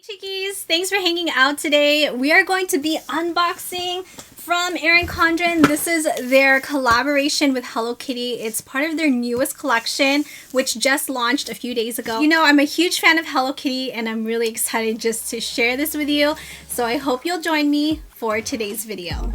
Chickies, thanks for hanging out today. We are going to be unboxing from Erin Condren. This is their collaboration with Hello Kitty. It's part of their newest collection, which just launched a few days ago. You know, I'm a huge fan of Hello Kitty and I'm really excited just to share this with you. So I hope you'll join me for today's video.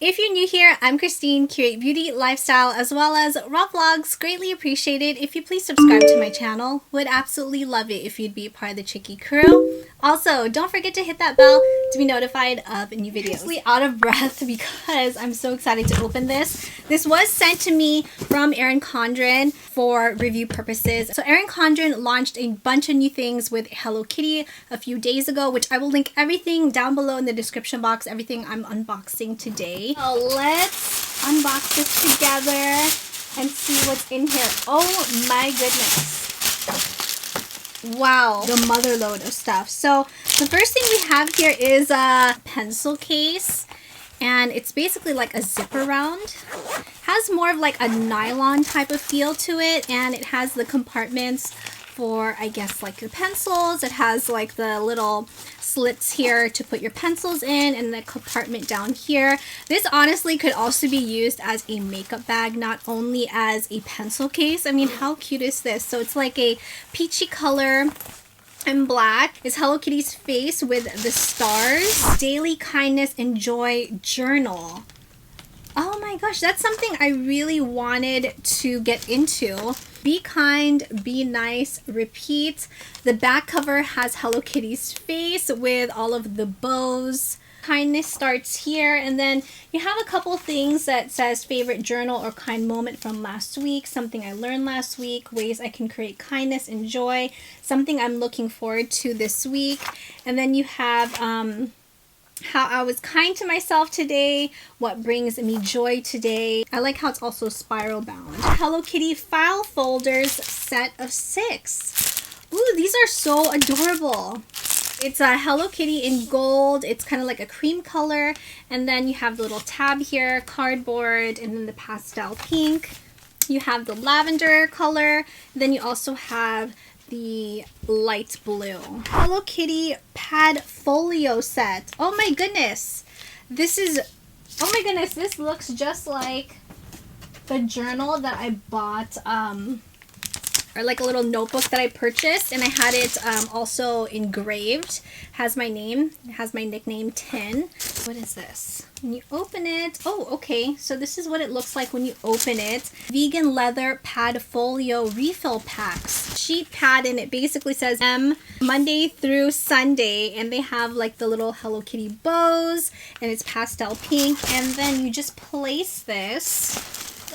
If you're new here, I'm Christine, curate beauty, lifestyle, as well as raw vlogs. Greatly appreciated if you please subscribe to my channel. Would absolutely love it if you'd be a part of the Chickie crew. Also, don't forget to hit that bell to be notified of new videos. I'm out of breath because I'm so excited to open this. This was sent to me from Erin Condren for review purposes. So Erin Condren launched a bunch of new things with Hello Kitty a few days ago, which I will link everything down below in the description box, everything I'm unboxing today. So let's unbox this together and see what's in here. Oh my goodness. Wow, the mother load of stuff. So the first thing we have here is a pencil case, and it's basically like a zipper round. Has more of like a nylon type of feel to it, and it has the compartments for, I guess, like your pencils. It has like the little slits here to put your pencils in, and the compartment down here. This honestly could also be used as a makeup bag, not only as a pencil case. I mean, how cute is this? So it's like a peachy color and black. It's Hello Kitty's face with the stars. Daily Kindness and Joy Journal. Oh my gosh, that's something I really wanted to get into. Be kind, be nice, repeat. The back cover has Hello Kitty's face with all of the bows. Kindness starts here, and then you have a couple things that says favorite journal or kind moment from last week, something I learned last week, ways I can create kindness and joy, something I'm looking forward to this week. And then you have how I was kind to myself today, what brings me joy today. I like how it's also spiral bound. Hello Kitty file folders set of 6. Ooh, these are so adorable. It's a Hello Kitty in gold. It's kind of like a cream color, and then you have the little tab here, cardboard, and then the pastel pink. You have the lavender color. Then you also have the light blue. Hello Kitty pad folio set. Oh my goodness. This is, oh my goodness, this looks just like the journal that I bought, or like a little notebook that I purchased, and I had it also engraved. Has my name, it has my nickname Tin. What is this? When you open it, oh okay, so this is what it looks like when you open it. Vegan leather pad folio refill packs. Sheet pad, and it basically says Monday through Sunday, and they have like the little Hello Kitty bows, and it's pastel pink, and then you just place this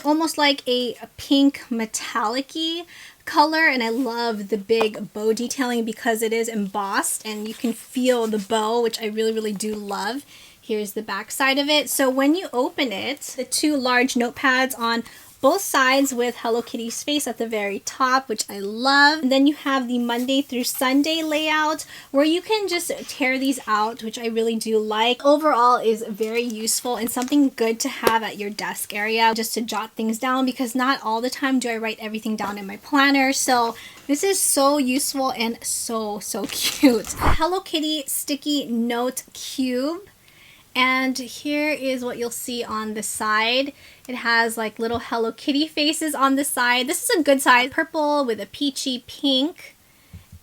almost like a pink metallic-y color, and I love the big bow detailing because it is embossed and you can feel the bow, which I really do love. Here's the back side of it. So when you open it, the 2 large notepads on both sides with Hello Kitty's face at the very top, which I love. And then you have the Monday through Sunday layout where you can just tear these out, which I really do like. Overall is very useful and something good to have at your desk area just to jot things down, because not all the time do I write everything down in my planner. So this is so useful and so cute. Hello Kitty sticky note cube. And here is what you'll see on the side. It has like little Hello Kitty faces on the side. This is a good size, purple with a peachy pink.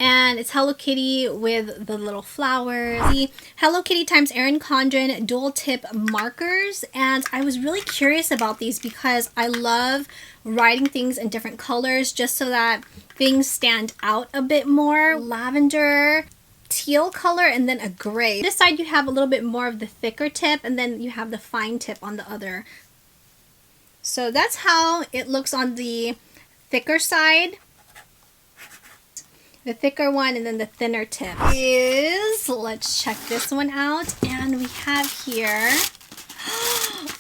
And it's Hello Kitty with the little flowers. The Hello Kitty times Erin Condren dual tip markers. And I was really curious about these because I love writing things in different colors just so that things stand out a bit more. Lavender, teal color, and then a gray. This side you have a little bit more of the thicker tip, and then you have the fine tip on the other. So that's how it looks on the thicker side. The thicker one, and then the thinner tip is, let's check this one out, and we have here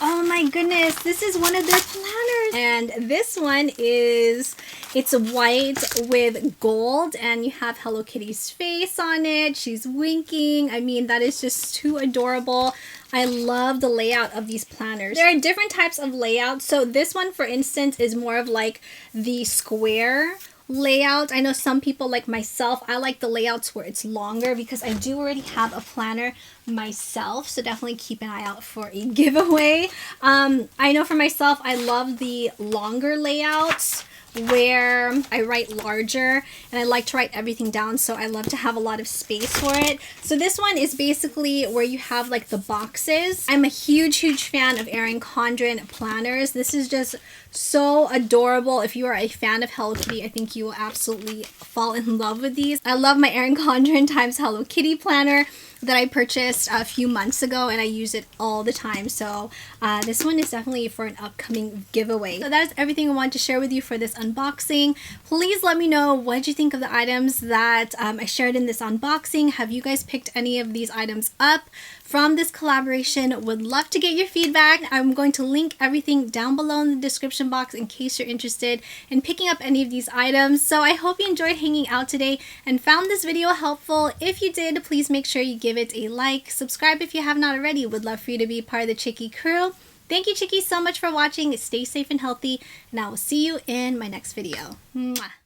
Oh my goodness, this is one of their planners. And this one is, it's white with gold and you have Hello Kitty's face on it. She's winking. I mean, that is just too adorable. I love the layout of these planners. There are different types of layouts. So this one, for instance, is more of like the square layout. I know some people like myself, I like the layouts where it's longer because I do already have a planner myself, so definitely keep an eye out for a giveaway. I know for myself, I love the longer layouts where I write larger and I like to write everything down, so I love to have a lot of space for it. So this one is basically where you have like the boxes. I'm a huge fan of Erin Condren planners. This is just so adorable. If you are a fan of Hello Kitty, I think you will absolutely fall in love with these. I love my Erin Condren times Hello Kitty planner that I purchased a few months ago and I use it all the time. So this one is definitely for an upcoming giveaway. So that is everything I wanted to share with you for this unboxing. Please let me know what you think of the items that I shared in this unboxing. Have you guys picked any of these items up from this collaboration? Would love to get your feedback. I'm going to link everything down below in the description box in case you're interested in picking up any of these items. So I hope you enjoyed hanging out today and found this video helpful. If you did, please make sure you give it a like, subscribe if you have not already. Would love for you to be part of the Chicky crew. Thank you, Chickies, so much for watching. Stay safe and healthy, and I will see you in my next video. Mwah.